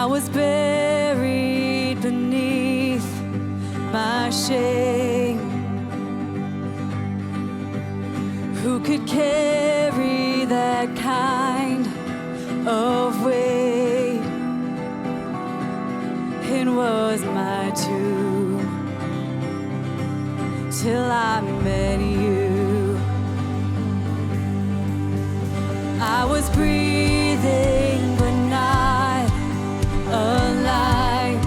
I was buried beneath my shame. Who could carry that kind of weight? It was my tomb till I met you. I was breathing but not alive.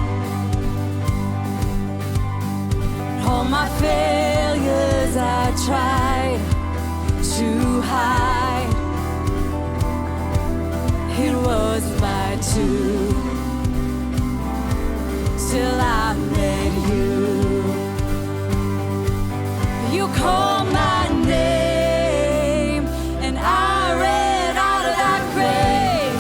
All my failures I tried to hide. It was my tomb till I met you. You called my name and I ran out of that grave,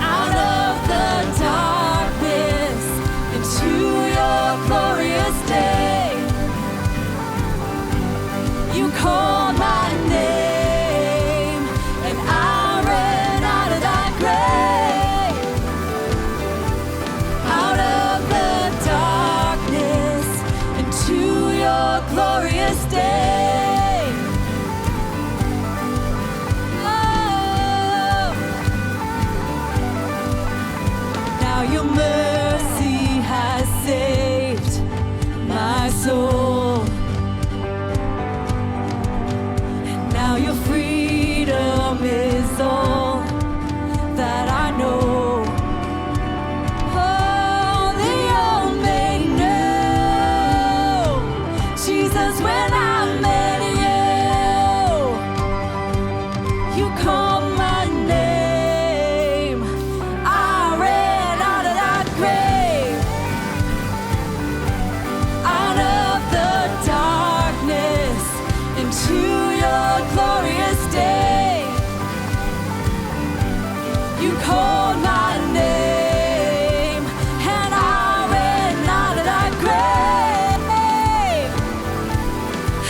out of the darkness into your glorious day. You called my name and I ran out of that grave, out of the darkness into your glorious day. Oh, now your mercy has saved my soul. Now your freedom is all that I know. Oh, the old made new. Jesus, when I met you, you called my name. I ran out of that grave, out of the darkness into your glorious day. You called my name and I ran out of that grave,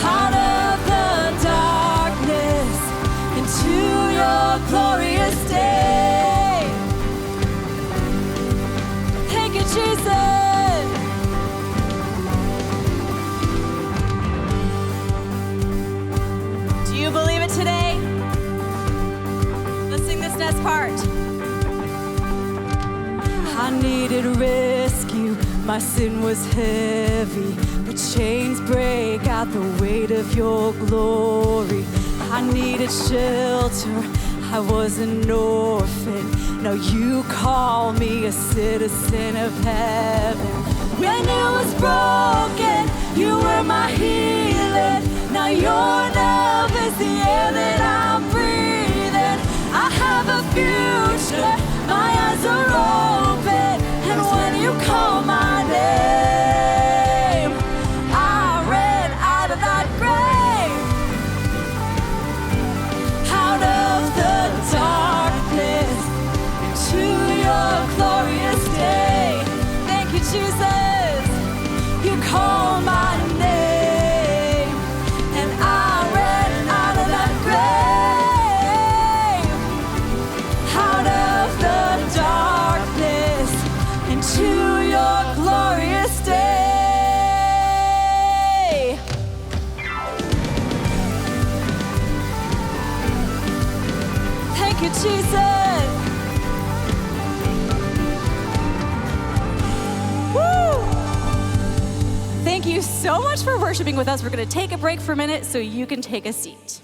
out of the darkness into your glorious day. Thank you, Jesus. Do you believe it today? Let's sing this next part. I needed rescue, my sin was heavy, but chains break out the weight of your glory. I needed shelter, I was an orphan. Now you call me a citizen of heaven. When it was broken, you were my healing. Now your love is the air that I'm breathing. I have a future, my eyes are open, and when you call my name, I ran out of that grave, out of the darkness into your glorious day. Thank you, Jesus. You call my name and I ran out of that grave, out of the darkness into your glorious day. Thank you, Jesus. Woo! Thank you so much for worshiping with us. We're going to take a break for a minute so you can take a seat.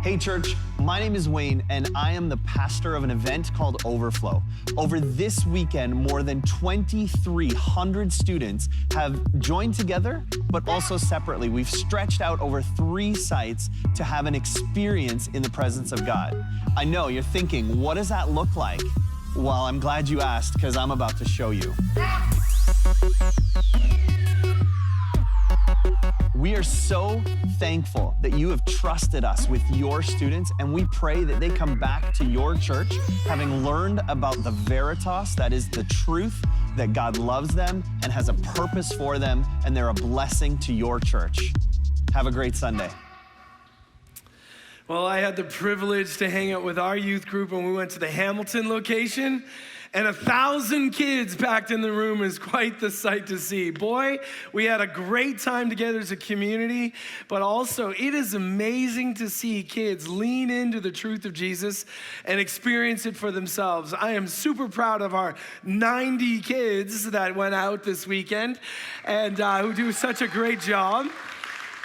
Hey church, my name is Wayne and I am the pastor of an event called Overflow. Over this weekend, more than 2,300 students have joined together, but also separately. We've stretched out over 3 sites to have an experience in the presence of God. I know you're thinking, what does that look like? Well, I'm glad you asked because I'm about to show you. We are so thankful that you have trusted us with your students, and we pray that they come back to your church having learned about the Veritas, that is the truth that God loves them and has a purpose for them, and they're a blessing to your church. Have a great Sunday. Well, I had the privilege to hang out with our youth group when we went to the Hamilton location, and 1,000 kids packed in the room is quite the sight to see. Boy, we had a great time together as a community, but also it is amazing to see kids lean into the truth of Jesus and experience it for themselves. I am super proud of our 90 kids that went out this weekend and who do such a great job.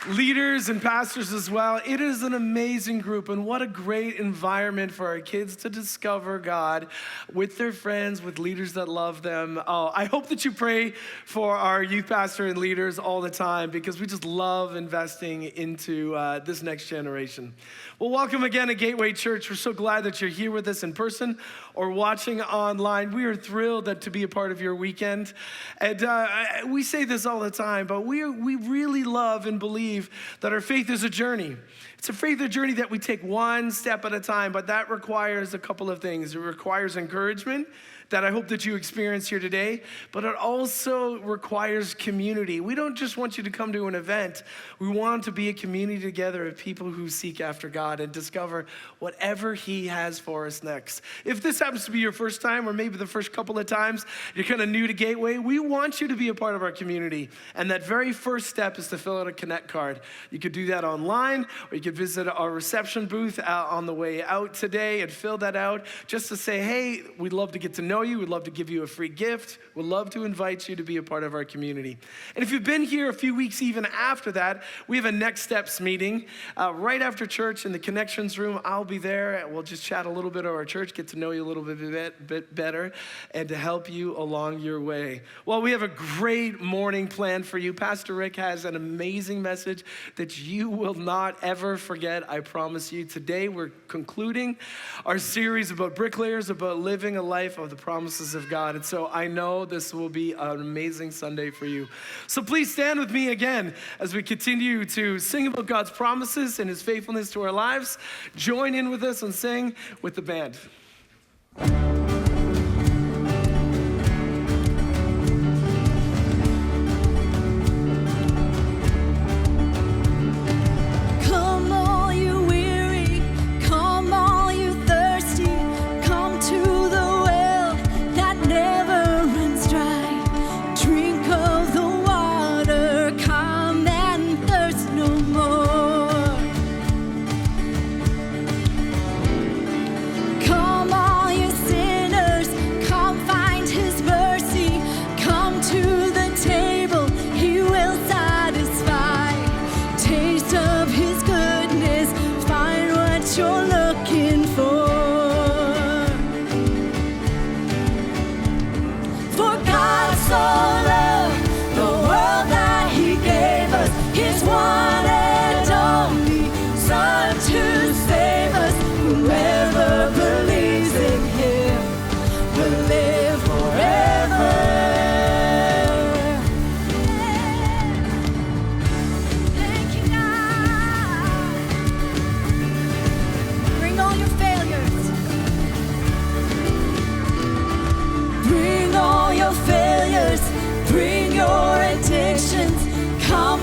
Leaders and pastors as well. It is an amazing group, and what a great environment for our kids to discover God with their friends, with leaders that love them. Oh, I hope that you pray for our youth pastor and leaders all the time, because we just love investing into this next generation. Well, welcome again to Gateway Church. We're so glad that you're here with us in person or watching online. We are thrilled to be a part of your weekend. And we say this all the time, but we really love and believe that our faith is a journey. It's a faith journey that we take one step at a time, but that requires a couple of things. It requires encouragement that I hope that you experience here today, but it also requires community. We don't just want you to come to an event. We want to be a community together of people who seek after God and discover whatever He has for us next. If this happens to be your first time, or maybe the first couple of times, you're kind of new to Gateway, we want you to be a part of our community. And that very first step is to fill out a Connect card. You could do that online, or you could visit our reception booth on the way out today and fill that out just to say, hey, we'd love to get to know you. We'd love to give you a free gift. We'd love to invite you to be a part of our community. And if you've been here a few weeks even after that, we have a Next Steps meeting right after church in the Connections room. I'll be there. We'll just chat a little bit of our church, get to know you a little bit better, and to help you along your way. Well, we have a great morning planned for you. Pastor Rick has an amazing message that you will not ever forget, I promise you. Today, we're concluding our series about Bricklayers, about living a life of the promises of God. And so I know this will be an amazing Sunday for you. So please stand with me again as we continue to sing about God's promises and His faithfulness to our lives. Join in with us and sing with the band.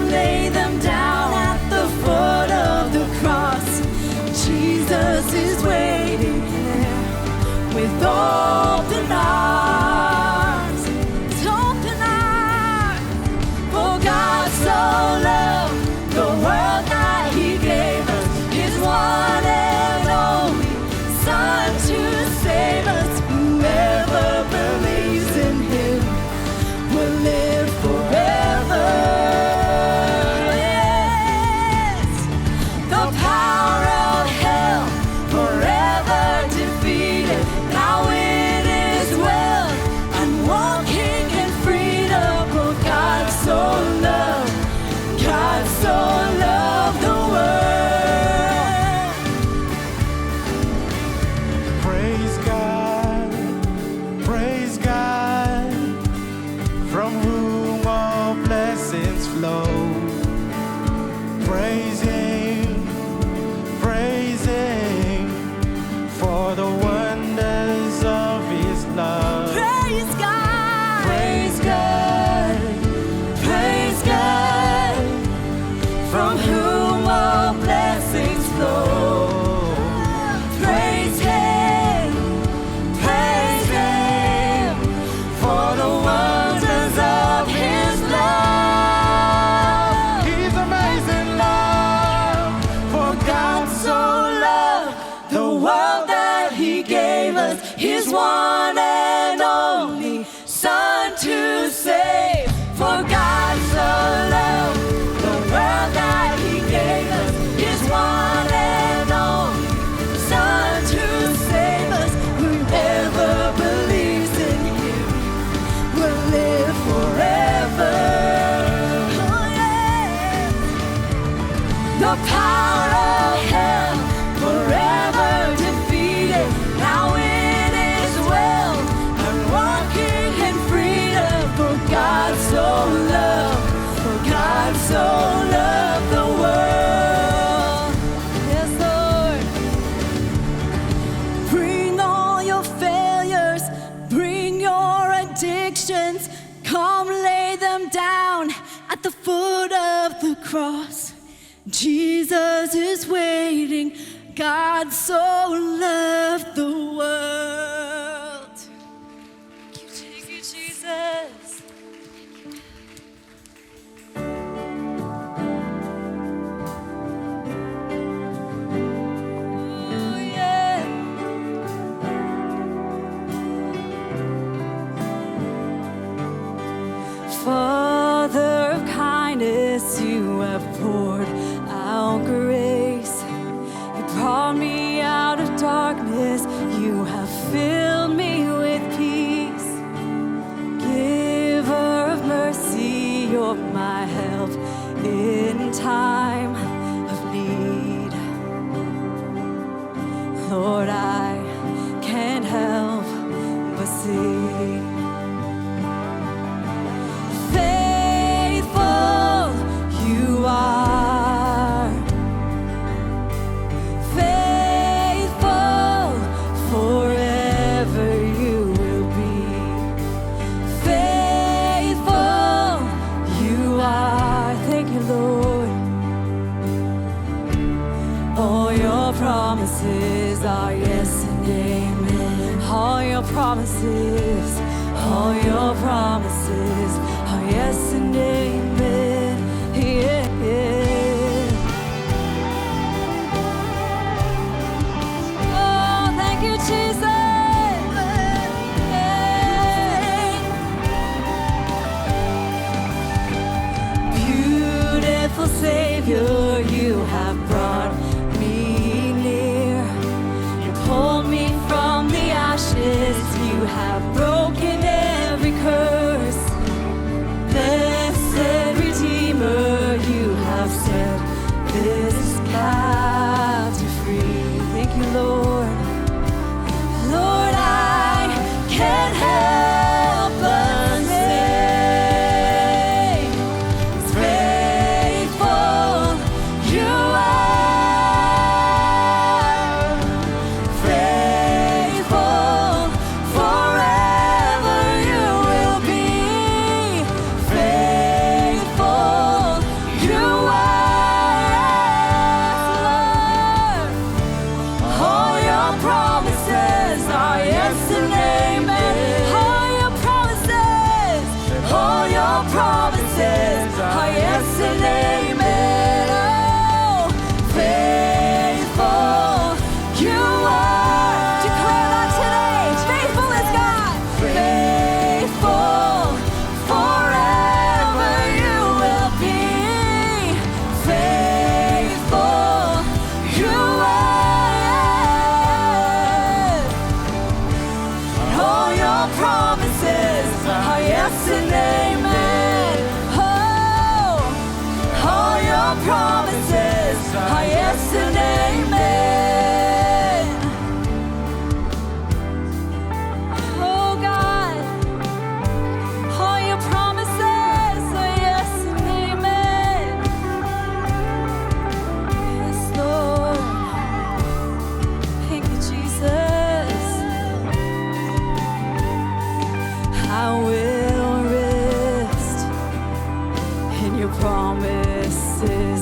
Lay them down at the foot of the cross. Jesus is waiting there with open arms. With open arms. For God so loved the world that He gave us His one and only Son to save us. Whoever believes in Him will live forever. From whom all blessings flow. at the foot of the cross. Jesus is waiting. God so loved the world. Thank you, Jesus. Ooh, yeah. Father of kindness, you have poured out grace. You brought me out of darkness. You have filled me with peace. Giver of mercy, you're my help in time of need. Lord, I can't help but see. Faithful you are, faithful forever you will be. Faithful you are. Thank you, Lord. All your promises are yes and amen. All your promises, all your promises are yes and amen. Yeah, yeah. Oh, thank you, Jesus. Yeah. Beautiful Savior, you have brought me near. You pulled me from the ashes. You have broken every curse. Blessed Redeemer, you have set this captive free. Thank you, Lord. Lord, I can't help but say, it's faithful you are, faithful forever you will be, faithful you are, Lord. All your promises are yes and amen. All your promises, all your promises are yes and amen. Oh, faithful you are. Declare that today. Faithful is God. Faithful forever you will be. Faithful you are. All your promises are yes and amen. Oh, all your promises are yes and amen. Oh God, all your promises are yes and amen. Yes, Lord. Thank you, Jesus. I will rest in your promises.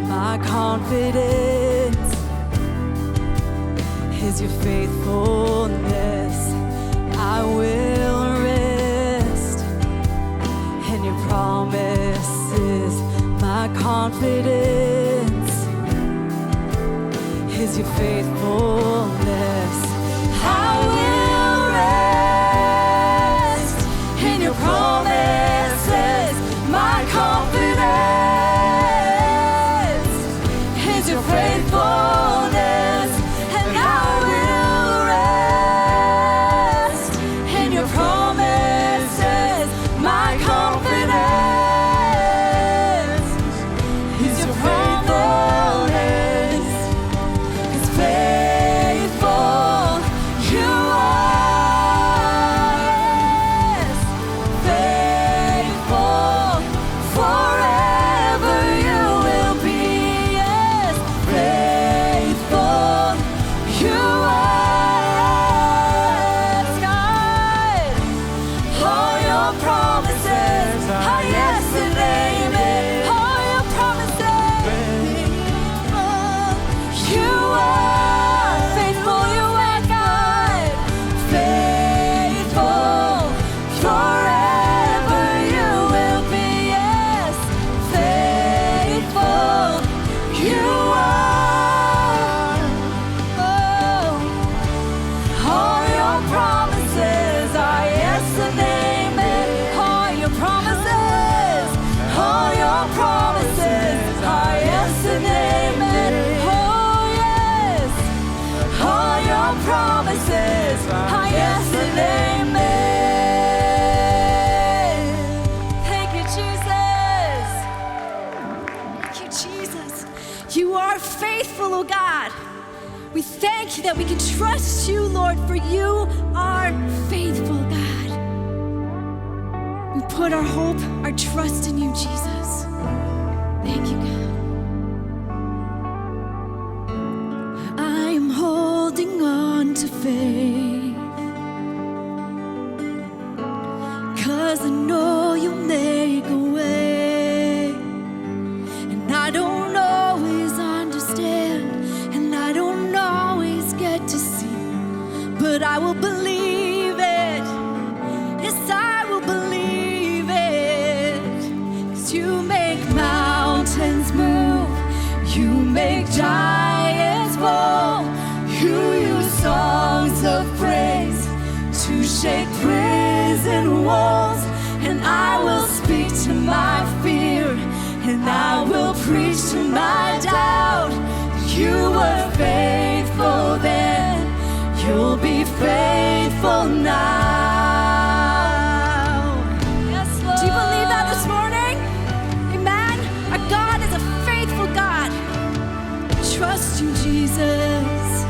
My confidence is your faithfulness. I will rest in your promises. My confidence is your faithfulness. I will rest in your promises. My confidence is your faithfulness, and I will rest in your promises. My confidence is your faithfulness. It's faithful your promises are yes and amen. Oh yes, all your promises are yes and amen. Thank you, Jesus. Thank you, Jesus. You are faithful, oh God. We thank you that we can trust you, Lord, for you are faithful, God. We put our hope, our trust in you, Jesus. Thank you, God. I am holding on to faith, 'cause I know you'll make a way. And I don't always understand, and I don't always get to see, but I will believe it. Yes, I will believe it. 'Cause you make mountains move, you make giants fall, you use songs of praise to shake prison walls. And I will speak to my fear, and I will preach to my doubt. You were faithful then, you'll be faithful now. Yes, Lord. Do you believe that this morning? Amen. Our God is a faithful God. Trust you, Jesus.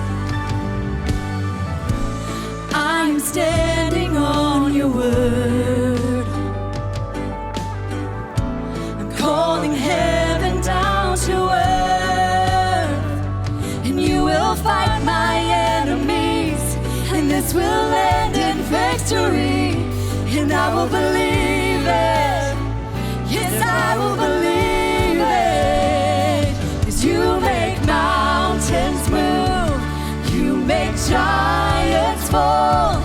I'm standing on your word. I'm calling heaven down to earth, and you will fight my enemies, and this will end in victory. And I will believe it. Yes, I will believe it. 'Cause you make mountains move, you make giants fall,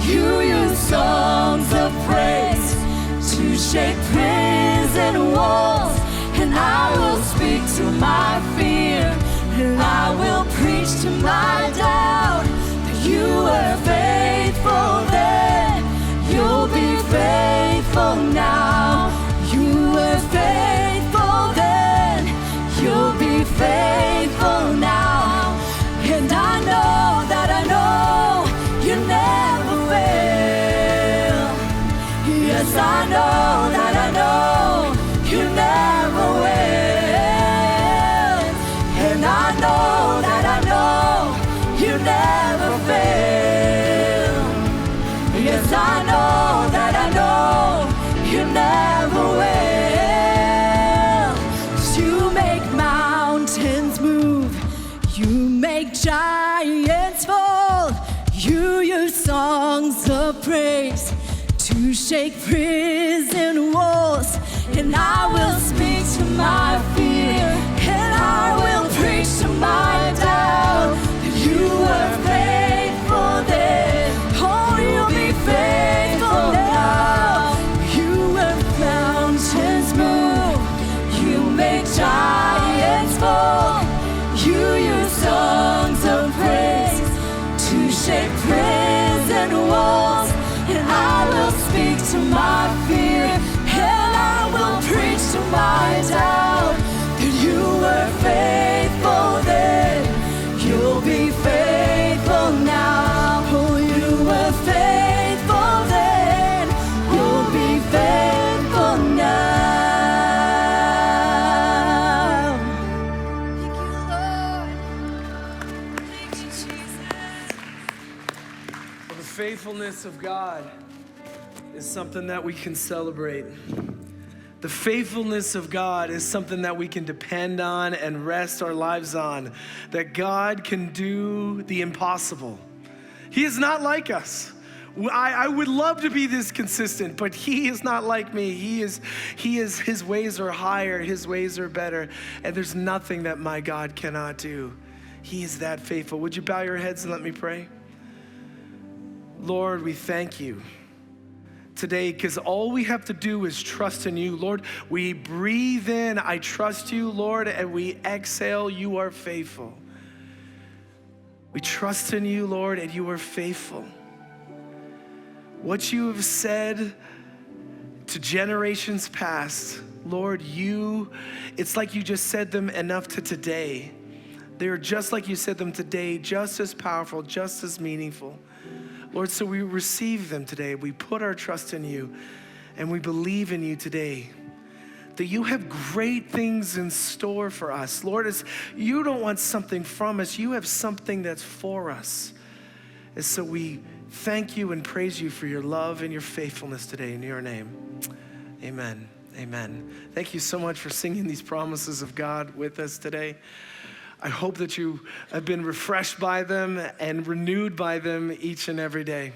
you use songs of praise to shake prison walls. And I will speak to my fear, and I will preach to my doubt. That you were faithful then, you'll be faithful now. You were faithful then, you'll be faithful now. And I know that I know you never fail. Yes, I know that I know you never will. And I know that I know you never fail. Yes, I know that I know you never will. 'Cause you make mountains move, you make giants fall, you use songs of praise to shake prison walls. And I will speak to my fear, and I will preach to my doubt. That you were faithful then, oh, you'll be faithful now. You were mountains move, you make giants fall, you use songs of praise to shake prison walls. And I will speak to my fear, and I will preach to my doubt. That you were faithful then, you'll be faithful now. Oh, you were faithful then, you'll be faithful now. Thank you, Lord. Thank you, Jesus. Well, the faithfulness of God is something that we can celebrate. The faithfulness of God is something that we can depend on and rest our lives on. That God can do the impossible. He is not like us. I would love to be this consistent, but he is not like me. His ways are higher, his ways are better, and there's nothing that my God cannot do. He is that faithful. Would you bow your heads and let me pray? Lord, we thank you today, because all we have to do is trust in you. Lord, we breathe in, I trust you, Lord, and we exhale, you are faithful. We trust in you, Lord, and you are faithful. What you have said to generations past, Lord, it's like you just said them enough to today. They are just like you said them today, just as powerful, just as meaningful. Lord, so we receive them today. We put our trust in you, and we believe in you today, that you have great things in store for us. Lord, you don't want something from us. You have something that's for us. And so we thank you and praise you for your love and your faithfulness today in your name. Amen. Amen. Thank you so much for singing these promises of God with us today. I hope that you have been refreshed by them and renewed by them each and every day.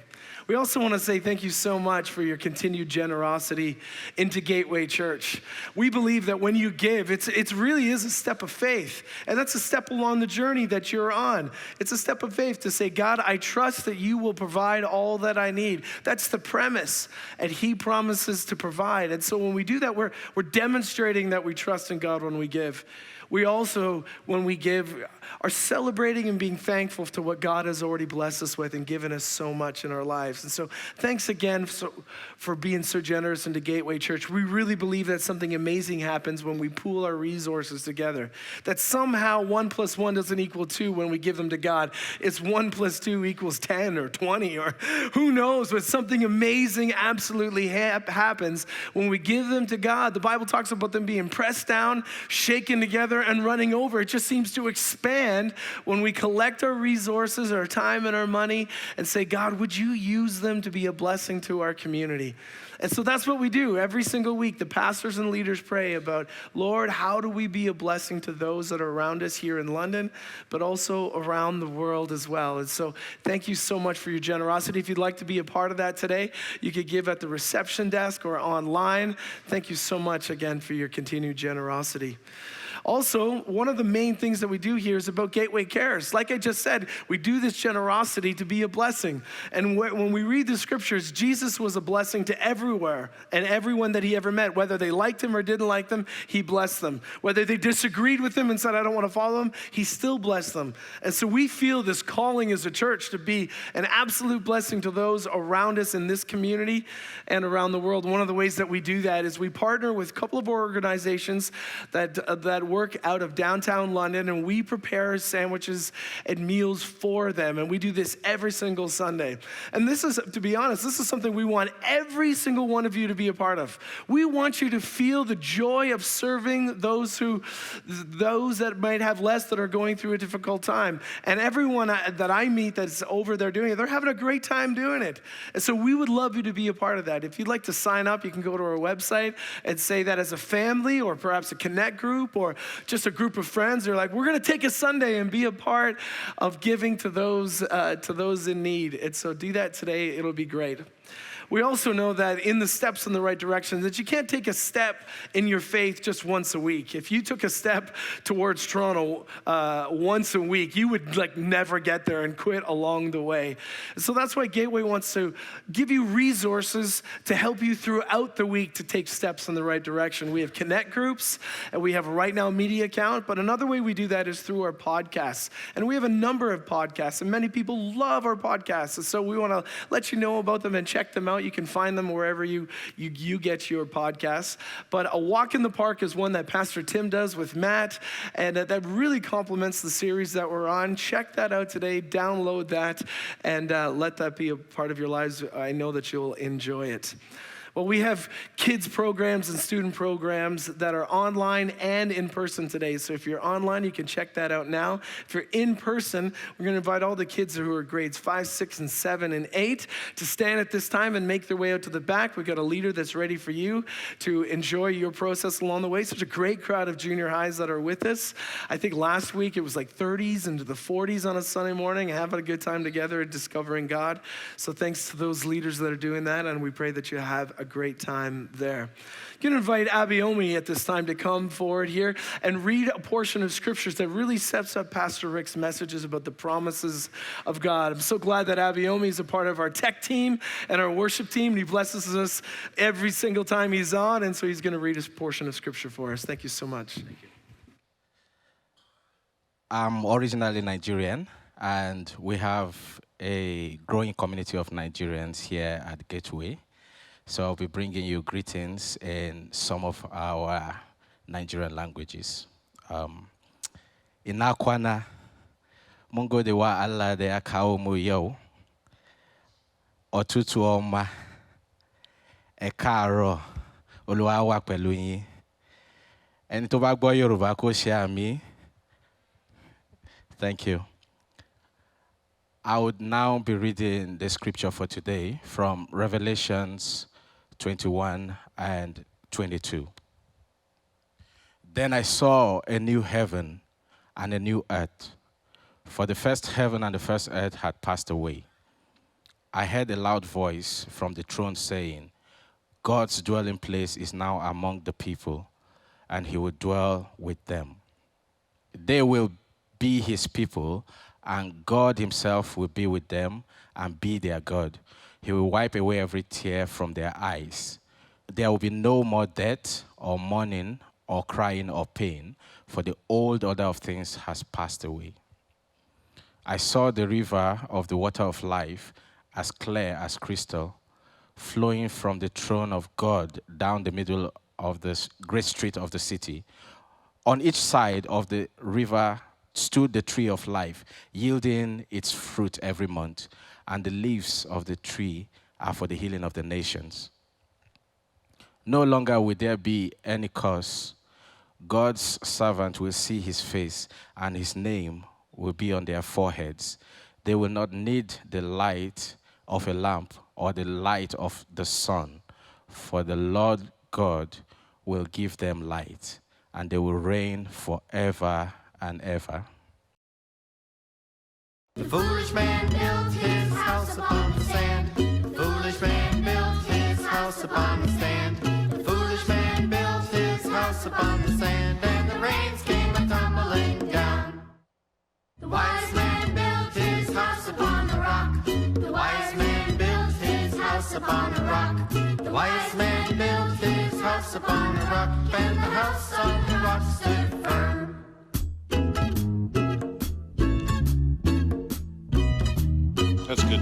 We also want to say thank you so much for your continued generosity into Gateway Church. We believe that when you give, it really is a step of faith. And that's a step along the journey that you're on. It's a step of faith to say, God, I trust that you will provide all that I need. That's the premise. And he promises to provide. And so when we do that, we're demonstrating that we trust in God when we give. We also, when we give, are celebrating and being thankful to what God has already blessed us with and given us so much in our lives. And so thanks again for being so generous into Gateway Church. We really believe that something amazing happens when we pool our resources together. That somehow 1 + 1 doesn't equal 2 when we give them to God. It's 1 + 2 = 10 or 20 or who knows, but something amazing absolutely happens when we give them to God. The Bible talks about them being pressed down, shaken together, and running over. It just seems to expand when we collect our resources, our time and our money, and say, God, would you use them to be a blessing to our community? And so that's what we do every single week. The pastors and leaders pray about, Lord, how do we be a blessing to those that are around us here in London, but also around the world as well. And so thank you so much for your generosity. If you'd like to be a part of that today, you could give at the reception desk or online. Thank you so much again for your continued generosity. Also, one of the main things that we do here is about Gateway Cares. Like I just said, we do this generosity to be a blessing. And when we read the scriptures, Jesus was a blessing to everywhere and everyone that he ever met. Whether they liked him or didn't like them, he blessed them. Whether they disagreed with him and said, I don't want to follow him, he still blessed them. And so we feel this calling as a church to be an absolute blessing to those around us in this community and around the world. One of the ways that we do that is we partner with a couple of organizations that work out of downtown London, and we prepare sandwiches and meals for them. And we do this every single Sunday. And this is, to be honest, this is something we want every single one of you to be a part of. We want you to feel the joy of serving those that might have less, that are going through a difficult time. And everyone that I meet that's over there doing it, they're having a great time doing it. And so we would love you to be a part of that. If you'd like to sign up, you can go to our website and say that as a family or perhaps a connect group or just a group of friends. They're like, we're going to take a Sunday and be a part of giving to those in need. And so do that today. It'll be great. We also know that in the steps in the right direction, that you can't take a step in your faith just once a week. If you took a step towards Toronto once a week, you would never get there and quit along the way. And so that's why Gateway wants to give you resources to help you throughout the week to take steps in the right direction. We have connect groups, and we have a Right Now media account, but another way we do that is through our podcasts. And we have a number of podcasts, and many people love our podcasts. And so we want to let you know about them and check them out. You can find them wherever you get your podcasts. But A Walk in the Park is one that Pastor Tim does with Matt, and that really complements the series that we're on. Check that out today, download that, and let that be a part of your lives. I know that you'll enjoy it. Well, we have kids programs and student programs that are online and in person today. So if you're online, you can check that out now. If you're in person, we're going to invite all the kids who are grades 5, 6, and 7, and 8 to stand at this time and make their way out to the back. We've got a leader that's ready for you to enjoy your process along the way. Such a great crowd of junior highs that are with us. I think last week it was like 30s into the 40s on a Sunday morning, having a good time together and discovering God. So thanks to those leaders that are doing that, and we pray that you have a great time there. You can invite Abiomi at this time to come forward here and read a portion of scriptures that really sets up Pastor Rick's messages about the promises of God. I'm so glad that Abiomi is a part of our tech team and our worship team. He blesses us every single time he's on, and so he's going to read a portion of scripture for us. Thank you so much. Thank you. I'm originally Nigerian, and we have a growing community of Nigerians here at Gateway. So I'll be bringing you greetings in some of our Nigerian languages. Inakwana, Mungo de wa Allah de akao mu yo, Otutu oma, Ekaro, Olúwa wà pẹ̀lú yín. Ẹni tó bá gbọ́ Yorùbá kó ṣe àmì. Thank you. I would now be reading the scripture for today from Revelations 21 and 22. Then I saw a new heaven and a new earth, for the first heaven and the first earth had passed away. I heard a loud voice from the throne saying, God's dwelling place is now among the people, and he will dwell with them. They will be his people, and God himself will be with them and be their God. He will wipe away every tear from their eyes. There will be no more death or mourning or crying or pain, for the old order of things has passed away. I saw the river of the water of life, as clear as crystal, flowing from the throne of God down the middle of this great street of the city. On each side of the river stood the tree of life, yielding its fruit every month, and the leaves of the tree are for the healing of the nations. No longer will there be any curse. God's servant will see his face, and his name will be on their foreheads. They will not need the light of a lamp or the light of the sun, for the Lord God will give them light, and they will reign forever and ever. The foolish man built his house upon the sand. The foolish man built his house upon the sand. The foolish man built his house upon the sand, and the rains came a-tumbling down. The wise man built his house upon the rock. The wise man built his house upon a rock. The wise man built his house upon a rock, and the house on the rock stood firm. That's good.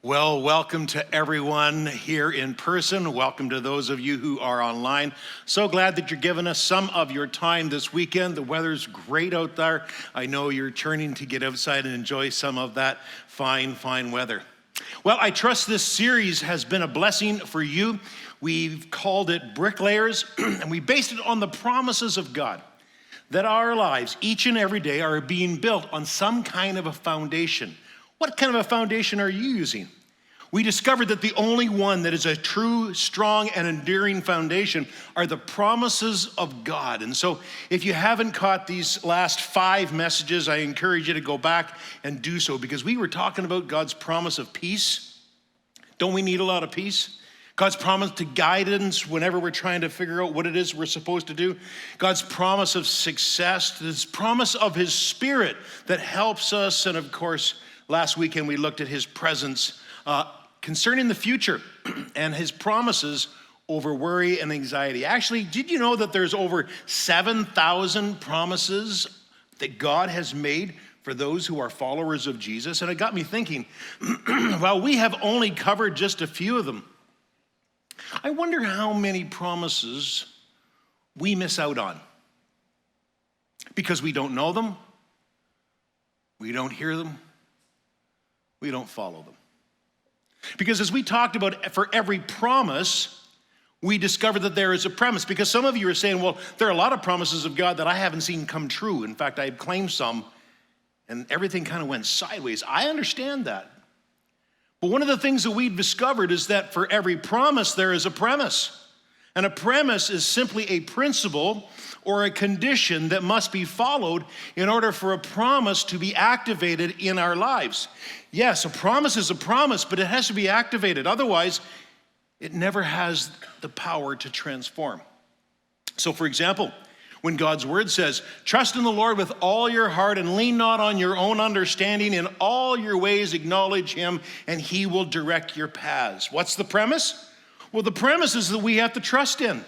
Well, welcome to everyone here in person. Welcome to those of you who are online. So glad that you're giving us some of your time this weekend. The weather's great out there. I know you're churning to get outside and enjoy some of that fine, fine weather. Well, I trust this series has been a blessing for you. We've called it Bricklayers, and we based it on the promises of God, that our lives, each and every day, are being built on some kind of a foundation. What kind of a foundation are you using? We discovered that the only one that is a true, strong, and enduring foundation are the promises of God. And so if you haven't caught these last 5 messages, I encourage you to go back and do so, because we were talking about God's promise of peace. Don't we need a lot of peace? God's promise to guidance whenever we're trying to figure out what it is we're supposed to do. God's promise of success, this promise of his Spirit that helps us. And of course, last weekend we looked at his presence concerning the future and his promises over worry and anxiety. Actually, did you know that there's over 7,000 promises that God has made for those who are followers of Jesus? And it got me thinking, well, we have only covered just a few of them. I wonder how many promises we miss out on because we don't know them, we don't hear them, we don't follow them. Because as we talked about, for every promise, we discovered that there is a premise. Because some of you are saying, well, there are a lot of promises of God that I haven't seen come true. In fact, I had claimed some, and everything kind of went sideways. I understand that. But one of the things that we've discovered is that for every promise, there is a premise. And a premise is simply a principle or a condition that must be followed in order for a promise to be activated in our lives. Yes, a promise is a promise, but it has to be activated. Otherwise, it never has the power to transform. So, for example, when God's word says, trust in the Lord with all your heart and lean not on your own understanding, in all your ways acknowledge him and he will direct your paths. What's the premise? Well, the premise is that we have to trust in.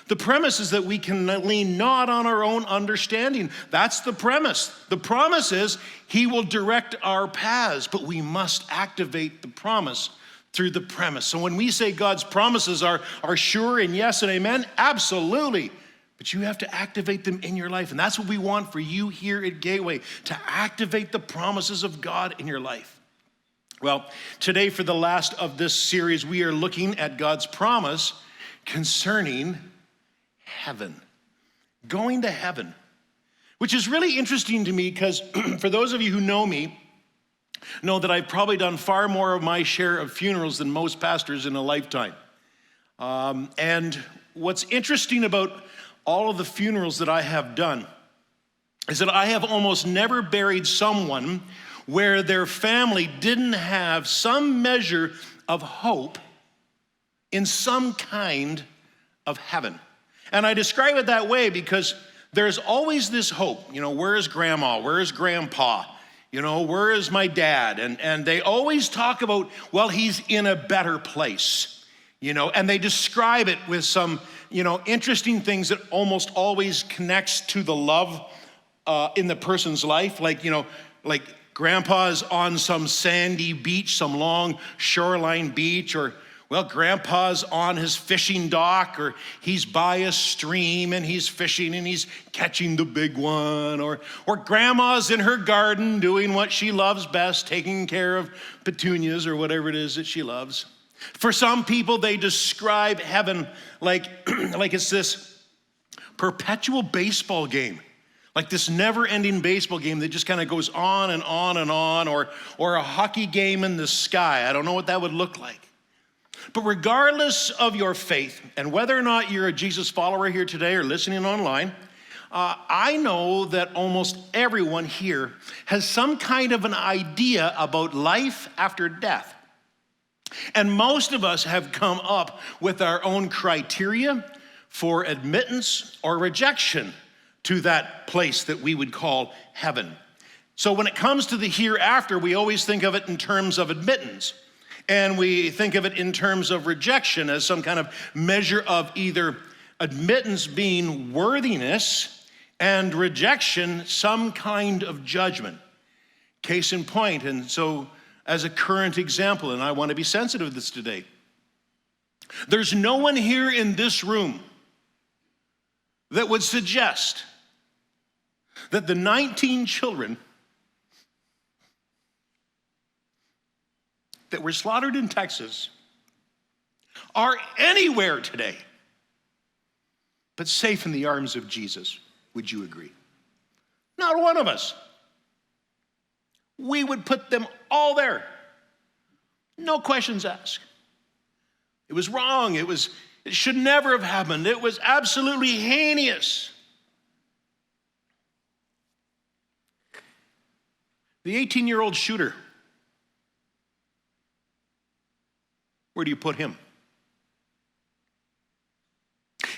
The premise is that we can lean not on our own understanding. That's the premise. The promise is he will direct our paths, but we must activate the promise through the premise. So when we say God's promises are sure and yes and amen, absolutely. But you have to activate them in your life. And that's what we want for you here at Gateway, to activate the promises of God in your life. Well, today for the last of this series, we are looking at God's promise concerning heaven. Going to heaven. Which is really interesting to me because for those of you who know me, know that I've probably done far more of my share of funerals than most pastors in a lifetime. And what's interesting about all of the funerals that I have done is that I have almost never buried someone where their family didn't have some measure of hope in some kind of heaven. And I describe it that way because there's always this hope. You know, where is grandma? Where is grandpa? You know, where is my dad? And they always talk about, well, he's in a better place. You know, and they describe it with some, you know, interesting things that almost always connects to the love in the person's life. Like, you know, like grandpa's on some sandy beach, some long shoreline beach, or, well, grandpa's on his fishing dock, or he's by a stream and he's fishing and he's catching the big one, or grandma's in her garden doing what she loves best, taking care of petunias or whatever it is that she loves. For some people, they describe heaven like it's this perpetual baseball game, like this never-ending baseball game that just kind of goes on and on and on, or a hockey game in the sky. I don't know what that would look like. But regardless of your faith, and whether or not you're a Jesus follower here today or listening online, I know that almost everyone here has some kind of an idea about life after death. And most of us have come up with our own criteria for admittance or rejection to that place that we would call heaven. So when it comes to the hereafter, we always think of it in terms of admittance. And we think of it in terms of rejection as some kind of measure of either admittance being worthiness and rejection some kind of judgment. Case in point, and so as a current example, and I want to be sensitive to this today. There's no one here in this room that would suggest that the 19 children that were slaughtered in Texas are anywhere today but safe in the arms of Jesus. Would you agree? Not one of us. We would put them all there. No questions asked. It was wrong. It should never have happened. It was absolutely heinous. The 18-year-old shooter, where do you put him?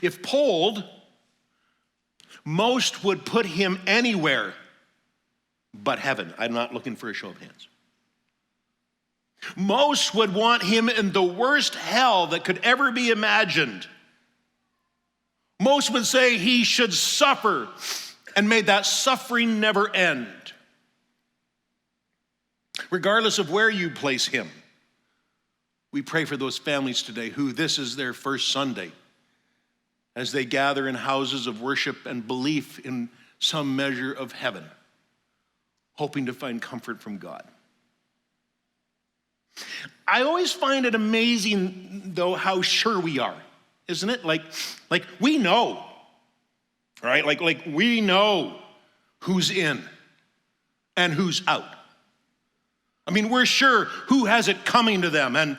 If polled, most would put him anywhere but heaven. I'm not looking for a show of hands. Most would want him in the worst hell that could ever be imagined. Most would say he should suffer, and may that suffering never end. Regardless of where you place him, we pray for those families today who this is their first Sunday as they gather in houses of worship and belief in some measure of heaven, hoping to find comfort from God. I always find it amazing, though, how sure we are, isn't it? Like we know, right? Like we know who's in and who's out. I mean, we're sure who has it coming to them and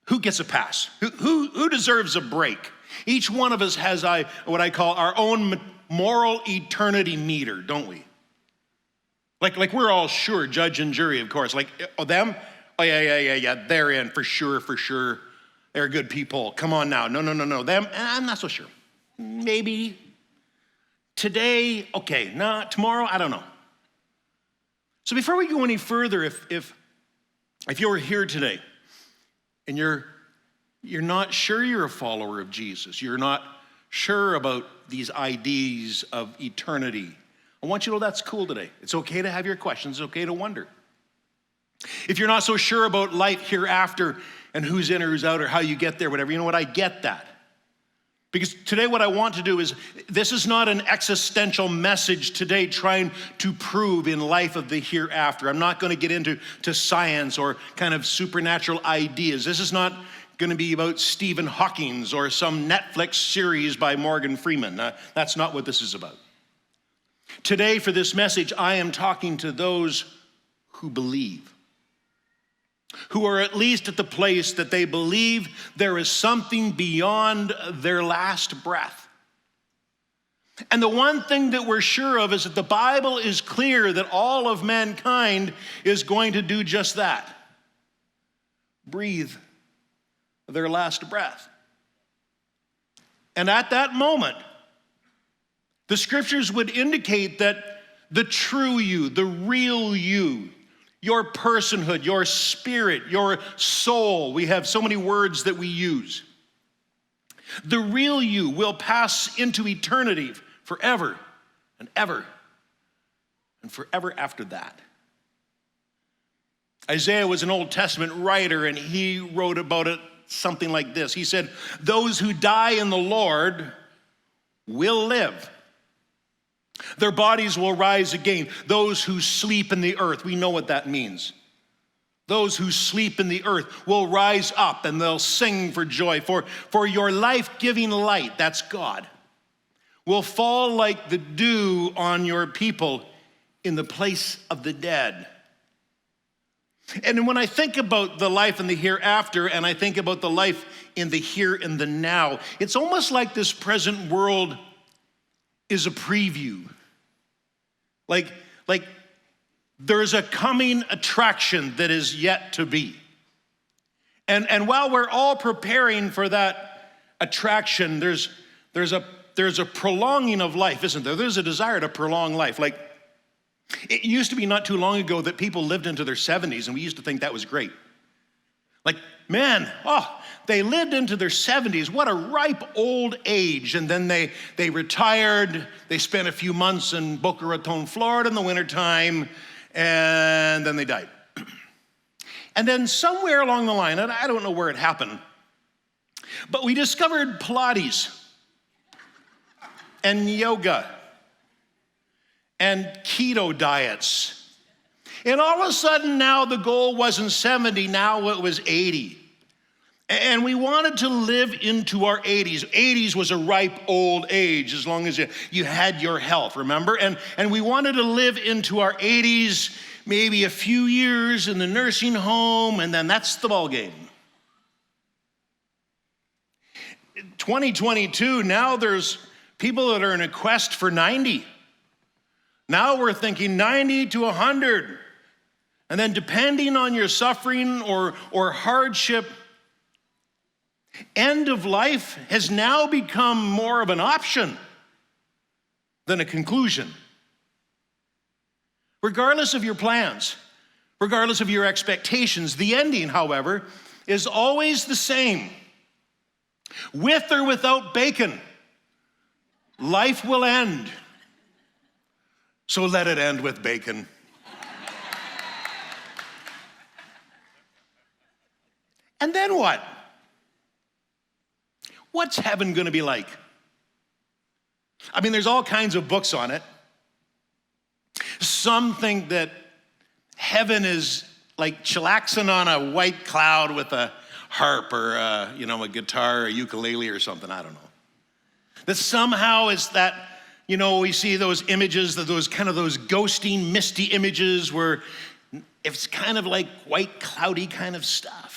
who gets a pass, who deserves a break. Each one of us has what I call our own moral eternity meter, don't we? Like we're all sure, judge and jury, of course. Like, oh, them? Oh, yeah, they're in, for sure. They're good people. Come on now. No. Them? I'm not so sure. Maybe. Today, okay. Nah, tomorrow, I don't know. So before we go any further, if you're here today and you're not sure you're a follower of Jesus, you're not sure about these ideas of eternity, I want you to know that's cool today. It's okay to have your questions. It's okay to wonder. If you're not so sure about life hereafter and who's in or who's out or how you get there, whatever, you know what, I get that. Because today what I want to do is, this is not an existential message today trying to prove in life of the hereafter. I'm not going to get into science or kind of supernatural ideas. This is not going to be about Stephen Hawking or some Netflix series by Morgan Freeman. That's not what this is about. Today for this message, I am talking to those who believe, who are at least at the place that they believe there is something beyond their last breath. And the one thing that we're sure of is that the Bible is clear that all of mankind is going to do just that. Breathe their last breath. And at that moment, the scriptures would indicate that the true you, the real you, your personhood, your spirit, your soul. We have so many words that we use. The real you will pass into eternity forever and ever and forever after that. Isaiah was an Old Testament writer, and he wrote about it something like this. He said, "Those who die in the Lord will live. Their bodies will rise again. Those who sleep in the earth," we know what that means. Those who sleep in the earth will rise up and they'll sing for joy. For your life-giving light, that's God, will fall like the dew on your people in the place of the dead. And when I think about the life in the hereafter, and I think about the life in the here and the now, it's almost like this present world is a preview. Like there's a coming attraction that is yet to be. And while we're all preparing for that attraction, there's a prolonging of life, isn't there? There's a desire to prolong life. Like, it used to be not too long ago that people lived into their 70s, and we used to think that was great. Like, man, they lived into their 70s. What a ripe old age. And then they retired. They spent a few months in Boca Raton, Florida in the wintertime, and then they died. And then somewhere along the line, and I don't know where it happened, but we discovered Pilates and yoga and keto diets. And all of a sudden now the goal wasn't 70, now it was 80. And we wanted to live into our 80s. 80s was a ripe old age as long as you had your health, remember? And we wanted to live into our 80s, maybe a few years in the nursing home, and then that's the ball game. 2022, now there's people that are in a quest for 90. Now we're thinking 90 to 100. And then depending on your suffering or hardship, end of life has now become more of an option than a conclusion. Regardless of your plans, regardless of your expectations, the ending, however, is always the same. With or without bacon, life will end. So let it end with bacon. And then what? What's heaven going to be like? I mean, there's all kinds of books on it. Some think that heaven is like chillaxing on a white cloud with a harp or a guitar or a ukulele or something, I don't know. That somehow it's that, we see those images, those ghosting, misty images where it's kind of like white, cloudy kind of stuff.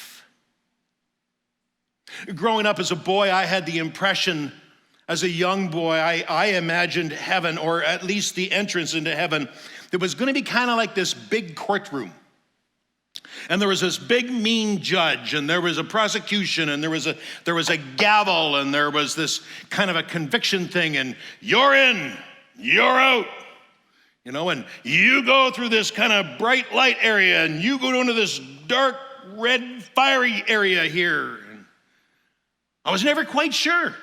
Growing up as a boy, I had the impression, as a young boy, I imagined heaven, or at least the entrance into heaven, that was going to be kind of like this big courtroom. And there was this big mean judge, and there was a prosecution, and there was a gavel, and there was this kind of a conviction thing, and you're in, you're out. And you go through this kind of bright light area, and you go into this dark red fiery area here. And I was never quite sure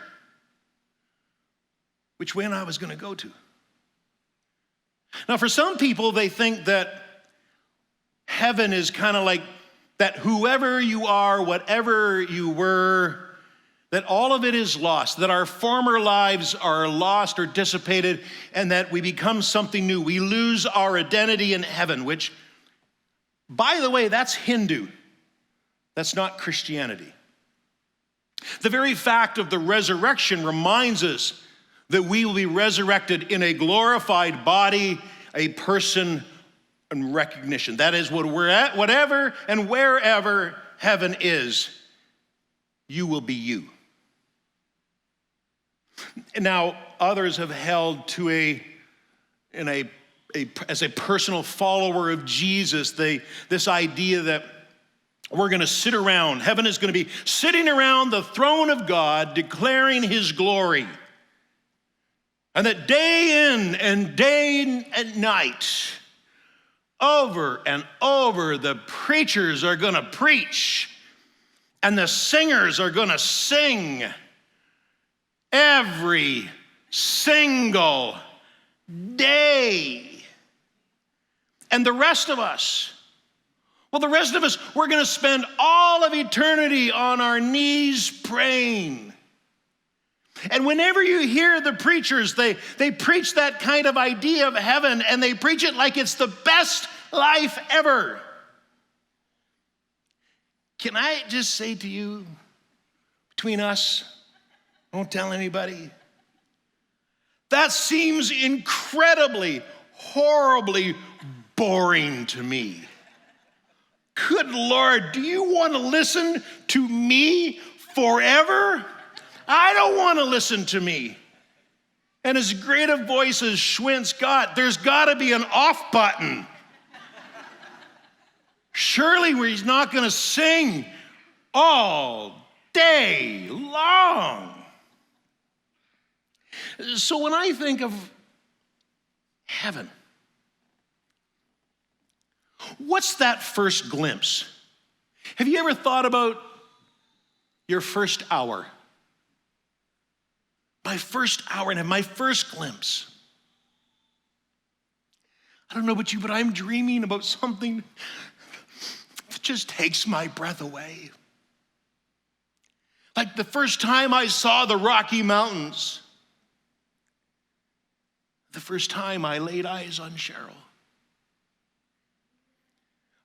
which way I was going to go to. Now, for some people, they think that heaven is kind of like that whoever you are, whatever you were, that all of it is lost, that our former lives are lost or dissipated, and that we become something new. We lose our identity in heaven, which, by the way, that's Hindu. That's not Christianity. The very fact of the resurrection reminds us that we will be resurrected in a glorified body, a person, and recognition. That is what we're at, whatever and wherever heaven is, you will be you. Now, others have held to as a personal follower of Jesus, this idea that we're going to sit around, heaven is going to be sitting around the throne of God, declaring his glory. And that day in and day and night, over and over, the preachers are going to preach and the singers are going to sing every single day. And the rest of us, we're going to spend all of eternity on our knees praying. And whenever you hear the preachers, they preach that kind of idea of heaven, and they preach it like it's the best life ever. Can I just say to you, between us, don't tell anybody, that seems incredibly, horribly boring to me. Good Lord, do you want to listen to me forever? I don't want to listen to me. And as great a voice as Schwint's got, there's got to be an off button. Surely he's not going to sing all day long. So when I think of heaven, what's that first glimpse? Have you ever thought about your first hour? My first hour and my first glimpse. I don't know about you, but I'm dreaming about something that just takes my breath away. Like the first time I saw the Rocky Mountains. The first time I laid eyes on Cheryl.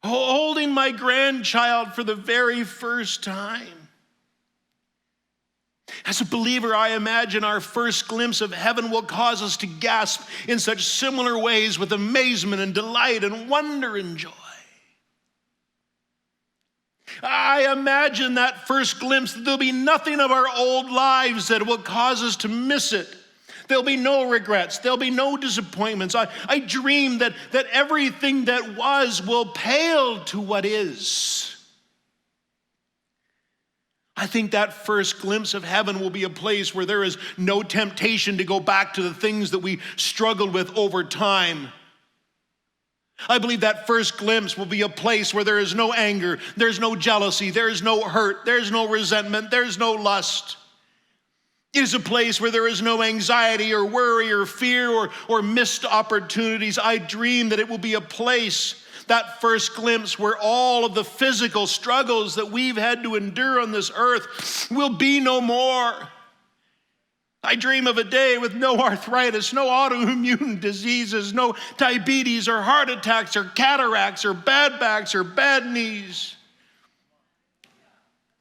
Holding my grandchild for the very first time. As a believer, I imagine our first glimpse of heaven will cause us to gasp in such similar ways with amazement and delight and wonder and joy. I imagine that first glimpse that there'll be nothing of our old lives that will cause us to miss it. There'll be no regrets. There'll be no disappointments. I dream that everything that was will pale to what is. I think that first glimpse of heaven will be a place where there is no temptation to go back to the things that we struggled with over time. I believe that first glimpse will be a place where there is no anger, there's no jealousy, there's no hurt, there's no resentment, there's no lust. It is a place where there is no anxiety or worry or fear or missed opportunities. I dream that it will be a place, that first glimpse, where all of the physical struggles that we've had to endure on this earth will be no more. I dream of a day with no arthritis, no autoimmune diseases, no diabetes or heart attacks or cataracts or bad backs or bad knees.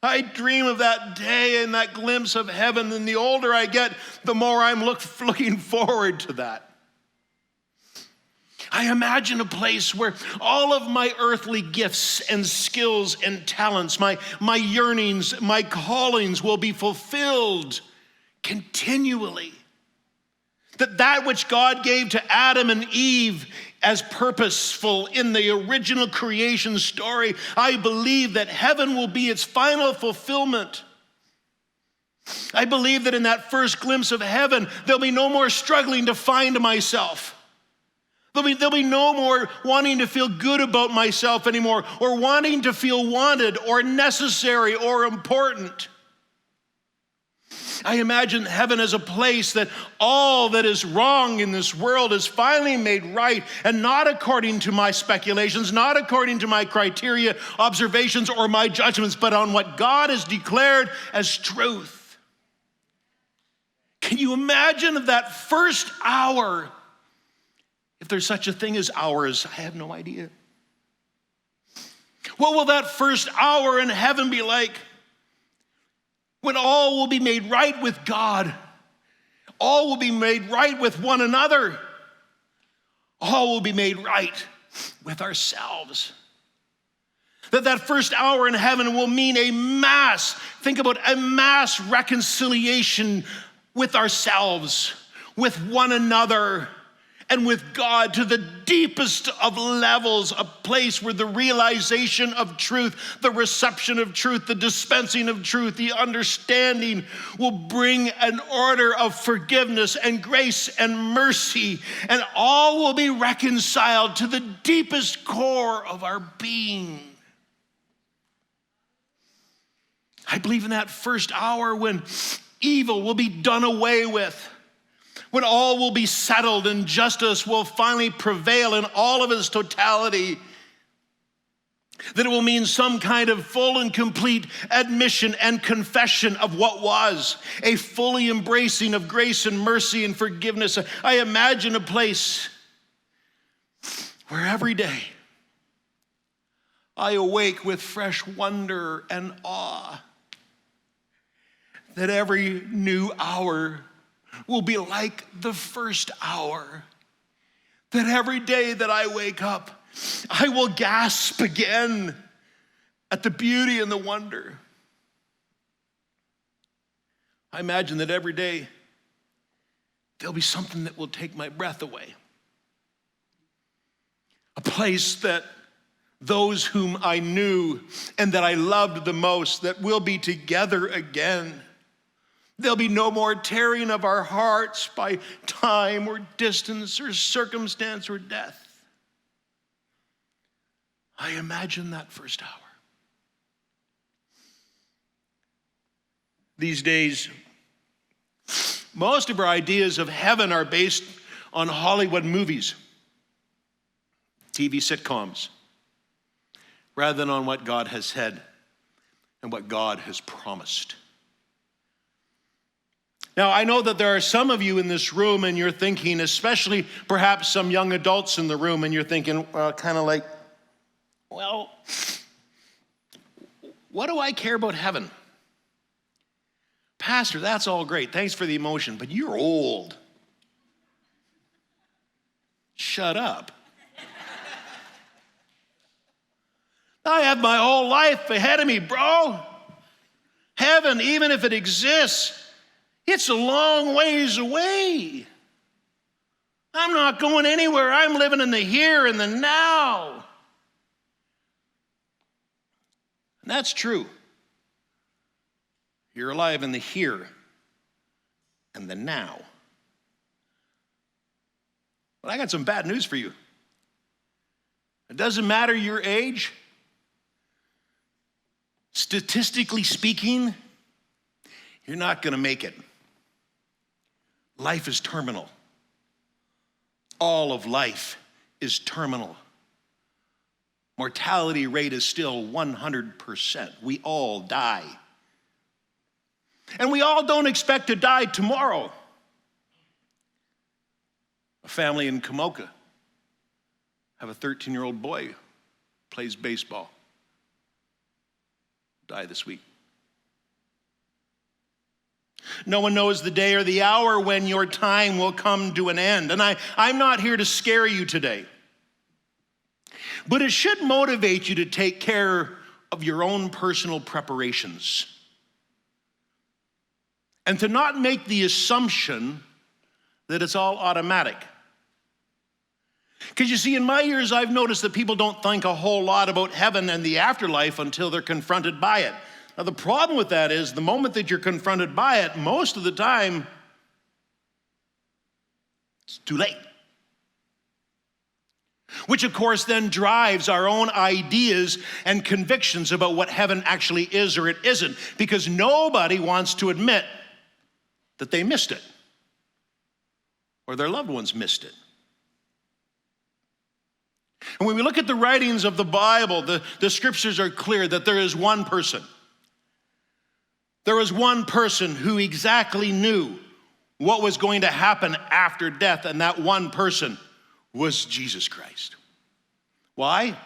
I dream of that day and that glimpse of heaven, and the older I get, the more I'm looking forward to that. I imagine a place where all of my earthly gifts and skills and talents, my yearnings, my callings will be fulfilled continually. That which God gave to Adam and Eve as purposeful in the original creation story, I believe that heaven will be its final fulfillment. I believe that in that first glimpse of heaven, there'll be no more struggling to find myself. There'll be no more wanting to feel good about myself anymore, or wanting to feel wanted or necessary or important. I imagine heaven as a place that all that is wrong in this world is finally made right, and not according to my speculations, not according to my criteria, observations, or my judgments, but on what God has declared as truth. Can you imagine that first hour? If there's such a thing as hours, I have no idea. What will that first hour in heaven be like? When all will be made right with God. All will be made right with one another. All will be made right with ourselves. That first hour in heaven will mean think about a mass reconciliation with ourselves, with one another, and with God to the deepest of levels, a place where the realization of truth, the reception of truth, the dispensing of truth, the understanding will bring an order of forgiveness and grace and mercy, and all will be reconciled to the deepest core of our being. I believe in that first hour when evil will be done away with, when all will be settled and justice will finally prevail in all of its totality, that it will mean some kind of full and complete admission and confession of what was, a fully embracing of grace and mercy and forgiveness. I imagine a place where every day I awake with fresh wonder and awe, that every new hour will be like the first hour. That every day that I wake up, I will gasp again at the beauty and the wonder. I imagine that every day there'll be something that will take my breath away. A place that those whom I knew and that I loved the most, that we'll be together again. There'll be no more tearing of our hearts by time or distance or circumstance or death. I imagine that first hour. These days, most of our ideas of heaven are based on Hollywood movies, TV sitcoms, rather than on what God has said and what God has promised. Now, I know that there are some of you in this room and you're thinking, especially perhaps some young adults in the room, and you're thinking, kind of like, well, what do I care about heaven? Pastor, that's all great. Thanks for the emotion, but you're old. Shut up. I have my whole life ahead of me, bro. Heaven, even if it exists, it's a long ways away. I'm not going anywhere. I'm living in the here and the now. And that's true. You're alive in the here and the now. But I got some bad news for you. It doesn't matter your age. Statistically speaking, you're not going to make it. Life is terminal. All of life is terminal. Mortality rate is still 100%. We all die. And we all don't expect to die tomorrow. A family in Komoka have a 13-year-old boy who plays baseball. Died this week. No one knows the day or the hour when your time will come to an end. And I'm not here to scare you today. But it should motivate you to take care of your own personal preparations. And to not make the assumption that it's all automatic. Because you see, in my years, I've noticed that people don't think a whole lot about heaven and the afterlife until they're confronted by it. Now, the problem with that is the moment that you're confronted by it, most of the time, it's too late. Which, of course, then drives our own ideas and convictions about what heaven actually is or it isn't, because nobody wants to admit that they missed it, or their loved ones missed it. And when we look at the writings of the Bible, the scriptures are clear that there is one person. There was one person who exactly knew what was going to happen after death, and that one person was Jesus Christ. Why?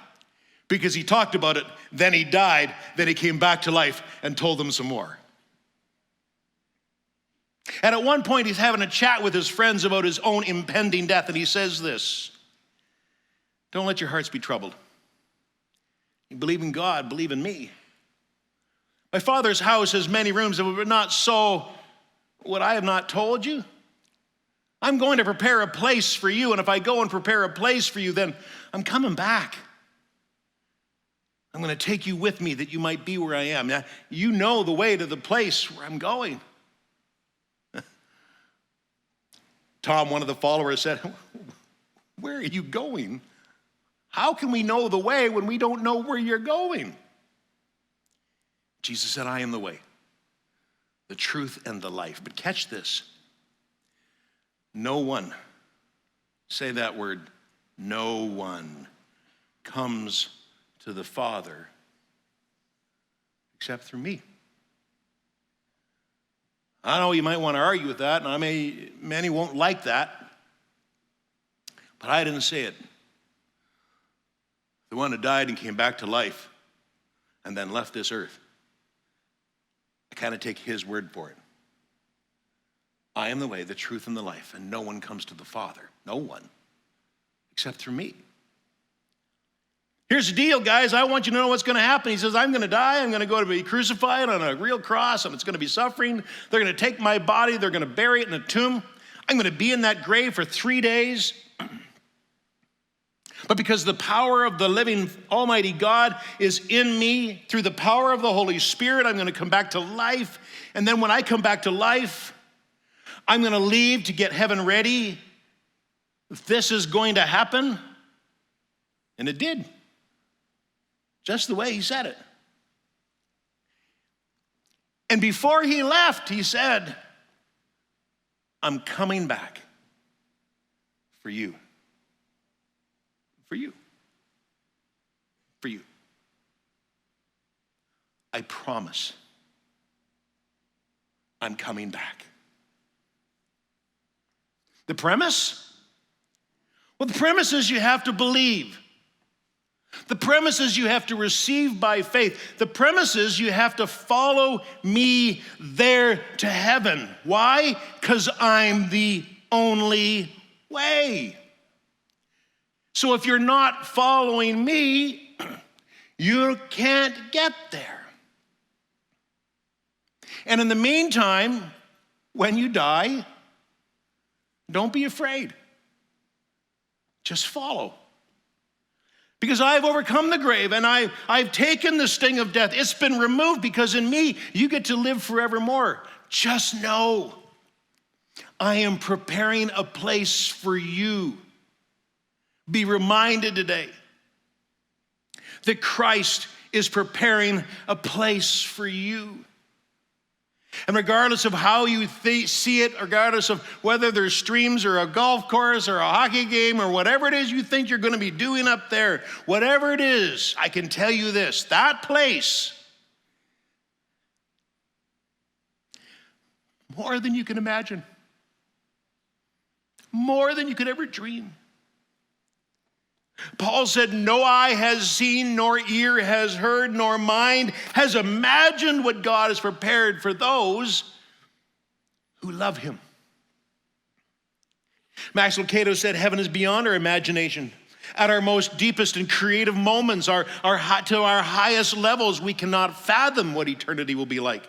Because he talked about it, then he died, then he came back to life and told them some more. And at one point, he's having a chat with his friends about his own impending death, and he says this: don't let your hearts be troubled. You believe in God, believe in me. My Father's house has many rooms. If it were not so, would I have not told you? I'm going to prepare a place for you, and if I go and prepare a place for you, then I'm coming back. I'm going to take you with me that you might be where I am. Now, you know the way to the place where I'm going. Tom, one of the followers, said, where are you going? How can we know the way when we don't know where you're going? Jesus said, I am the way, the truth, and the life. But catch this. No one, say that word, no one comes to the Father except through me. I know you might want to argue with that, and many won't like that, but I didn't say it. The one who died and came back to life and then left this earth, I kind of take his word for it. I am the way, the truth, and the life, and no one comes to the Father, no one, except through me. Here's the deal, guys. I want you to know what's going to happen. He says, I'm going to die. I'm going to go to be crucified on a real cross, and it's going to be suffering. They're going to take my body. They're going to bury it in a tomb. I'm going to be in that grave for 3 days. But because the power of the living Almighty God is in me, through the power of the Holy Spirit, I'm going to come back to life. And then when I come back to life, I'm going to leave to get heaven ready. This is going to happen. And it did. Just the way he said it. And before he left, he said, I'm coming back for you. For you. For you. I promise I'm coming back. The premise? Well, the premise is you have to believe. The premise is you have to receive by faith. The premise is you have to follow me there to heaven. Why? Because I'm the only way. So if you're not following me, you can't get there. And in the meantime, when you die, don't be afraid. Just follow. Because I've overcome the grave and I've taken the sting of death. It's been removed because in me, you get to live forevermore. Just know, I am preparing a place for you. Be reminded today that Christ is preparing a place for you. And regardless of how you see it, regardless of whether there's streams or a golf course or a hockey game or whatever it is you think you're going to be doing up there, whatever it is, I can tell you this, that place, more than you can imagine, more than you could ever dream. Paul said, no eye has seen, nor ear has heard, nor mind has imagined what God has prepared for those who love him. Max Lucado said, heaven is beyond our imagination. At our most deepest and creative moments, to our highest levels, we cannot fathom what eternity will be like.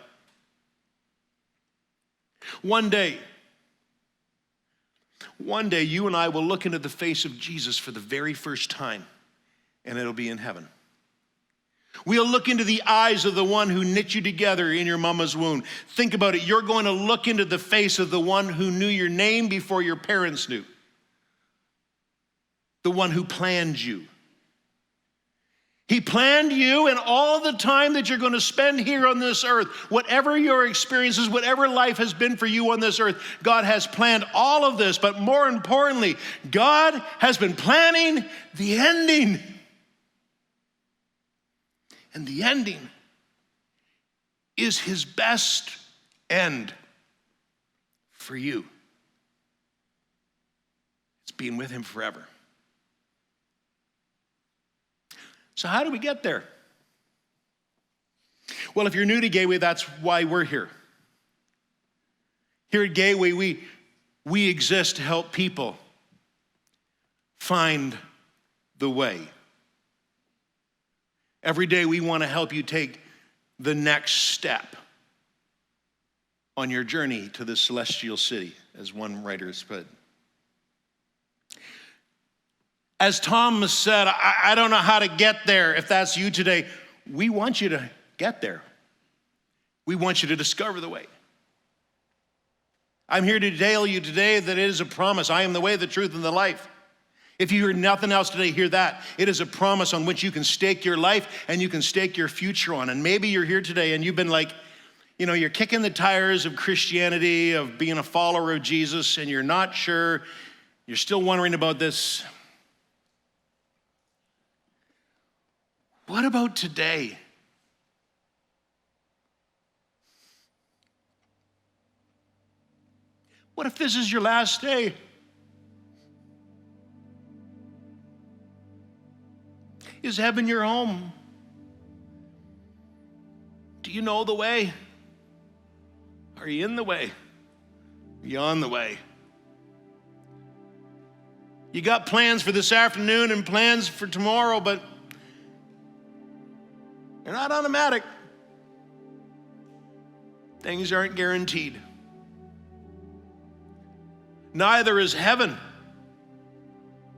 One day, you and I will look into the face of Jesus for the very first time, and it'll be in heaven. We'll look into the eyes of the one who knit you together in your mama's womb. Think about it. You're going to look into the face of the one who knew your name before your parents knew. The one who planned you. He planned you and all the time that you're going to spend here on this earth. Whatever your experiences, whatever life has been for you on this earth, God has planned all of this. But more importantly, God has been planning the ending. And the ending is his best end for you. It's being with him forever. So how do we get there? Well, if you're new to Gateway, that's why we're here. Here at Gateway, we exist to help people find the way. Every day we want to help you take the next step on your journey to the celestial city, as one writer has put. As Thomas said, I don't know how to get there. If that's you today, we want you to get there. We want you to discover the way. I'm here to tell you today that it is a promise. I am the way, the truth, and the life. If you hear nothing else today, hear that. It is a promise on which you can stake your life and you can stake your future on. And maybe you're here today and you've been like, you're kicking the tires of Christianity, of being a follower of Jesus, and you're not sure. You're still wondering about this. What about today? What if this is your last day? Is heaven your home? Do you know the way? Are you in the way? Are you on the way? You got plans for this afternoon and plans for tomorrow, but they're not automatic. Things aren't guaranteed. Neither is heaven.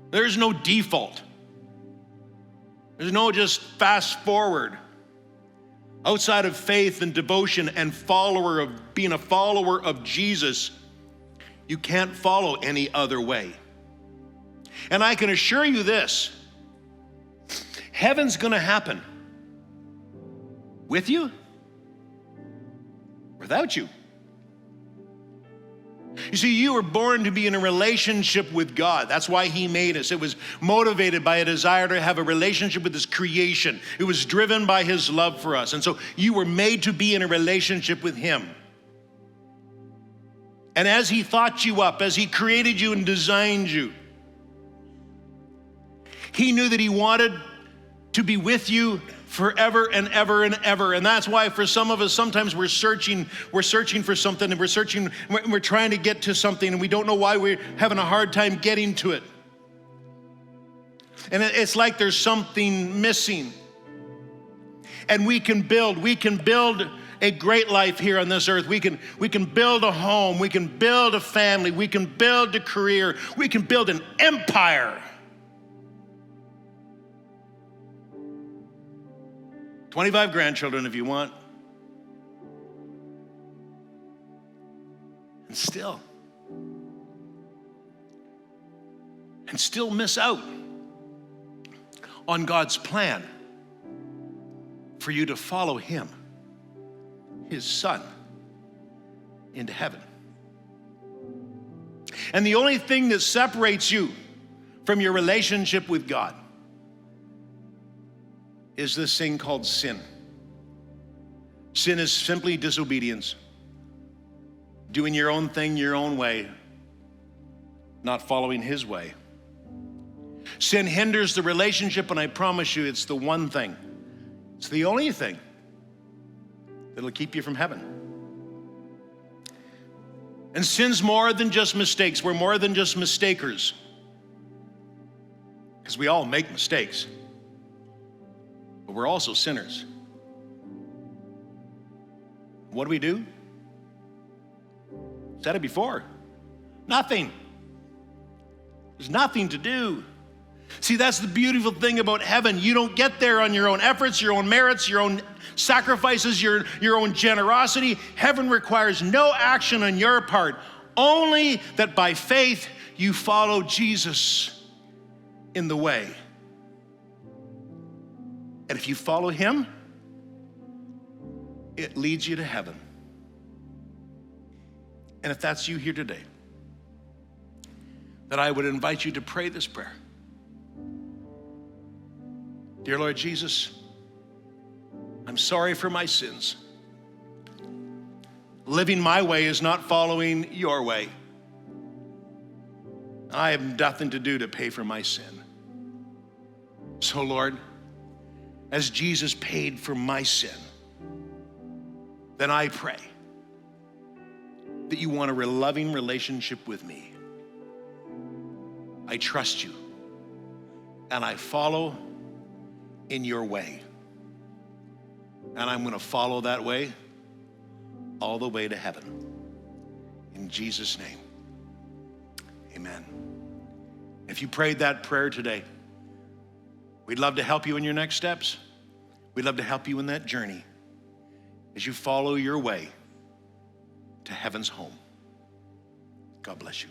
There's no default. There's no just fast forward. Outside of faith and devotion and being a follower of Jesus, you can't follow any other way. And I can assure you this, heaven's gonna happen. With you? Without you? You see, you were born to be in a relationship with God. That's why he made us. It was motivated by a desire to have a relationship with his creation. It was driven by his love for us. And so you were made to be in a relationship with him. And as he thought you up, as he created you and designed you, he knew that he wanted to be with you forever and ever and ever. And that's why for some of us, sometimes we're searching for something, and we're trying to get to something, and we don't know why we're having a hard time getting to it. And it's like there's something missing. And we can build a great life here on this earth. We can build a home, we can build a family, we can build a career, we can build an empire. 25 grandchildren if you want. And still miss out on God's plan for you to follow him, his son, into heaven. And the only thing that separates you from your relationship with God is this thing called sin. Sin is simply disobedience, doing your own thing your own way, not following his way. Sin hinders the relationship, and I promise you it's the one thing, it's the only thing that'll keep you from heaven. And sin's more than just mistakes. We're more than just mistakers, because we all make mistakes. But we're also sinners. What do? Said it before. Nothing. There's nothing to do. See, that's the beautiful thing about heaven. You don't get there on your own efforts, your own merits, your own sacrifices, your own generosity. Heaven requires no action on your part, only that by faith you follow Jesus in the way. And if you follow him, it leads you to heaven. And if that's you here today, then I would invite you to pray this prayer. Dear Lord Jesus, I'm sorry for my sins. Living my way is not following your way. I have nothing to do to pay for my sin. So Lord, as Jesus paid for my sin, then I pray that you want a loving relationship with me. I trust you and I follow in your way. And I'm going to follow that way all the way to heaven. In Jesus' name, amen. If you prayed that prayer today, we'd love to help you in your next steps. We'd love to help you in that journey as you follow your way to heaven's home. God bless you.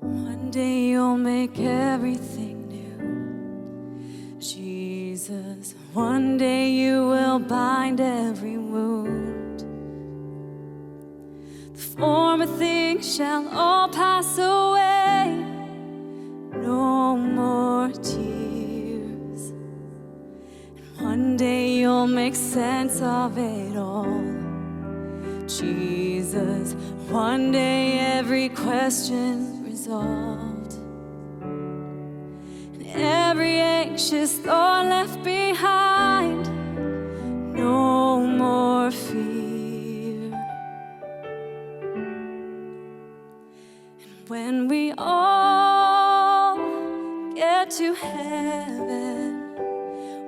One day you'll make everything new, Jesus. One day you will bind every wound. The former things shall all pass away. No more tears. And one day you'll make sense of it all, Jesus. One day every question resolved, and every anxious thought left behind. No more fear. And when we all get to heaven,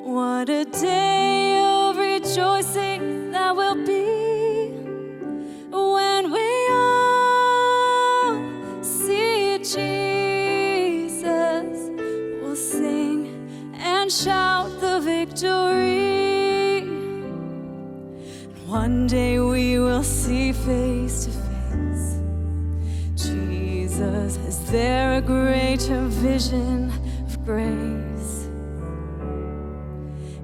what a day of rejoicing that will be. When we all see Jesus, we'll sing and shout the victory. One day we will see face to face Jesus. Is there a greater vision of grace?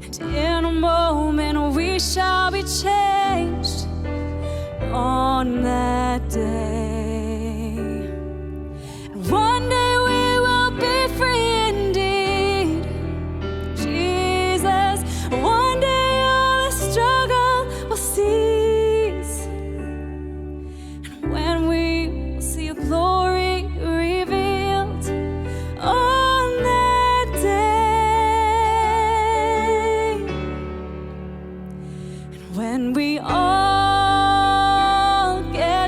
And in a moment we shall be changed on that day. And one day we will be free indeed, Jesus. One day all the struggle will cease, and when we will see your glory revealed on that day. And when we all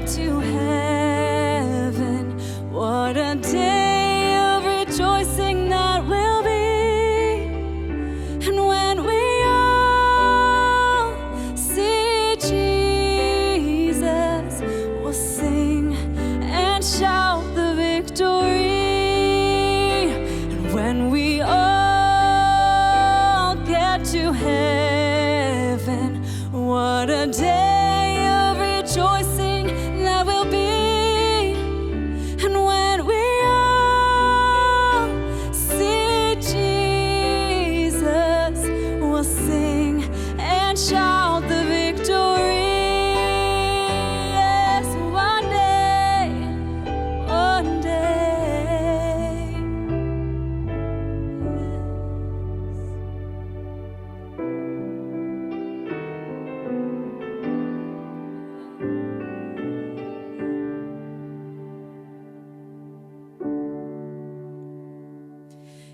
to heaven, what a day of rejoicing that will be. And when we all see Jesus, we'll sing and shout the victory. And when we all get to heaven, what a day of rejoicing that will be. And when we all see Jesus, we'll sing and shout the victory. Yes, one day, one day.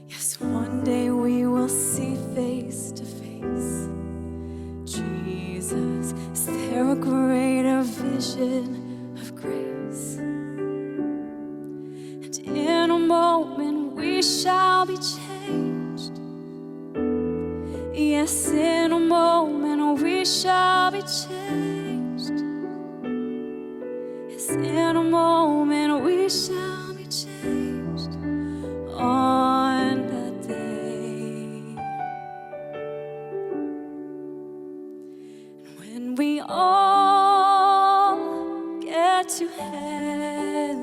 Yes, one day we will see face to face Jesus. Is there a greater vision of grace? And in a moment we shall be changed, Yes, in a moment we shall be changed. Yes, in a moment we shall be changed on that day. When we all get to heaven,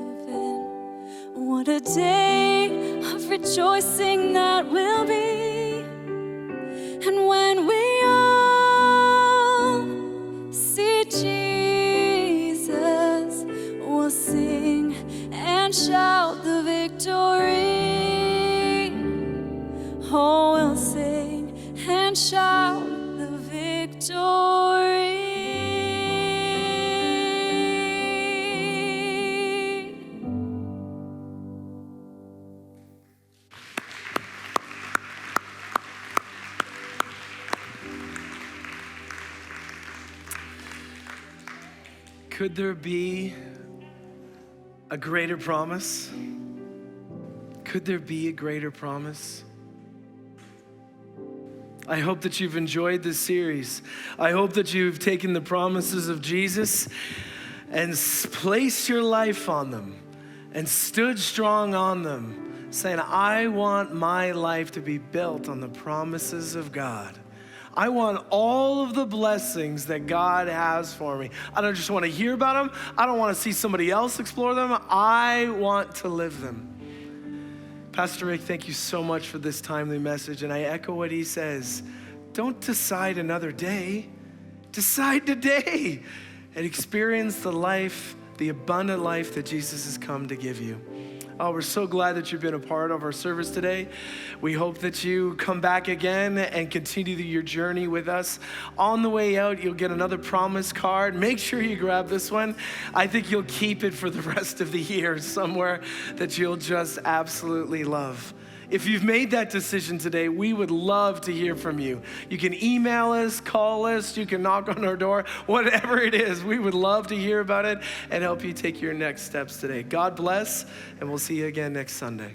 what a day of rejoicing that will be. And when we all see Jesus, we'll sing and shout the victory. Oh, we'll sing and shout the victory. Could there be a greater promise? Could there be a greater promise? I hope that you've enjoyed this series. I hope that you've taken the promises of Jesus and placed your life on them and stood strong on them, saying, I want my life to be built on the promises of God. I want all of the blessings that God has for me. I don't just want to hear about them. I don't want to see somebody else explore them. I want to live them. Pastor Rick, thank you so much for this timely message, and I echo what he says. Don't decide another day. Decide today and experience the life, the abundant life that Jesus has come to give you. Oh, we're so glad that you've been a part of our service today. We hope that you come back again and continue your journey with us. On the way out, you'll get another promise card. Make sure you grab this one. I think you'll keep it for the rest of the year somewhere that you'll just absolutely love. If you've made that decision today, we would love to hear from you. You can email us, call us, you can knock on our door, whatever it is. We would love to hear about it and help you take your next steps today. God bless, and we'll see you again next Sunday.